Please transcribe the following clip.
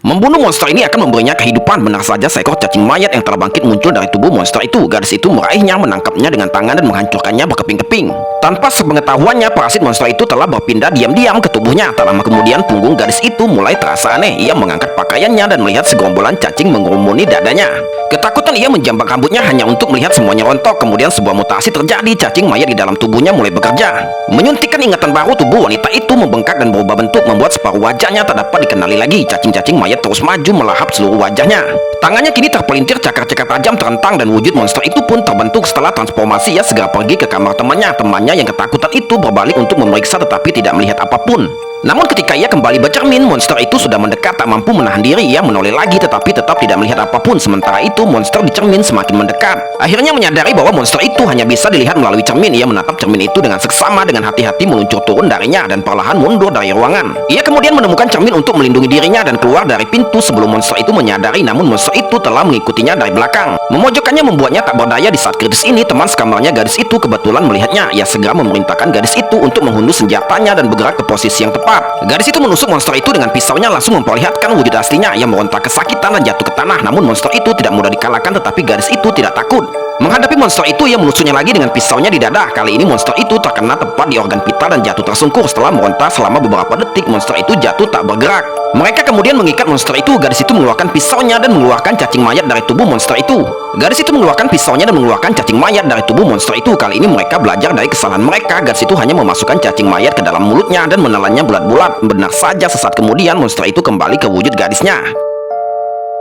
Membunuh monster ini akan memberinya kehidupan. Benar saja, seekor cacing mayat yang telah bangkit muncul dari tubuh monster itu. Gadis itu meraihnya, menangkapnya dengan tangan dan menghancurkannya berkeping-keping. Tanpa sepengetahuannya, parasit monster itu telah berpindah diam-diam ke tubuhnya. Tak lama kemudian, punggung gadis itu mulai terasa aneh. Ia mengangkat pakaiannya dan melihat segerombolan cacing mengurumuni dadanya. Ketakutan ia menjambak rambutnya hanya untuk melihat semuanya rontok. Kemudian sebuah mutasi terjadi. Cacing mayat di dalam tubuhnya mulai bekerja. Menyuntikkan ingatan baru, tubuh wanita itu membengkak dan berubah bentuk, membuat separuh wajahnya tak dapat dikenali lagi. Cacing-cacing mayat terus maju melahap seluruh wajahnya. Tangannya kini terpelintir cakar-cakar tajam terentang dan wujud monster itu pun terbentuk. Setelah transformasi, ia segera pergi ke kamar temannya. Temannya yang ketakutan itu berbalik untuk memeriksa tetapi tidak melihat apapun. Namun ketika ia kembali bercermin, monster itu sudah mendekat, tak mampu menahan diri. Ia menoleh lagi tetapi tetap tidak melihat apapun. Sementara itu monster di cermin semakin mendekat. Akhirnya menyadari bahwa monster itu hanya bisa dilihat melalui cermin. Ia menatap cermin itu dengan seksama, dengan hati-hati meluncur turun darinya dan perlahan mundur dari ruangan. Ia kemudian menemukan cermin untuk melindungi dirinya dan keluar dari pintu sebelum monster itu menyadari. Namun monster itu telah mengikutinya dari belakang. Memojokkannya membuatnya tak berdaya. Di saat kritis ini, teman sekamarnya gadis itu kebetulan melihatnya. Ia segera memerintahkan gadis itu untuk menghunus senjatanya dan bergerak ke posisi yang tepat. Gadis itu menusuk monster itu dengan pisaunya, langsung memperlihatkan wujud aslinya. Ia meronta kesakitan dan jatuh ke tanah. Namun monster itu tidak mudah dikalahkan, tetapi gadis itu tidak takut. Menghadapi monster itu, ia menusuknya lagi dengan pisaunya di dada. Kali ini monster itu terkena tepat di organ vital dan jatuh tersungkur. Setelah meronta selama beberapa detik, monster itu jatuh tak bergerak. Mereka kemudian mengikat monster itu. Gadis itu mengeluarkan pisaunya dan mengeluarkan cacing mayat dari tubuh monster itu. Gadis itu mengeluarkan pisaunya dan mengeluarkan cacing mayat dari tubuh monster itu. Kali ini mereka belajar dari kesalahan mereka. Gadis itu hanya memasukkan cacing mayat ke dalam mulutnya dan menelannya bulat-bulat. Benar saja, sesaat kemudian monster itu kembali ke wujud gadisnya.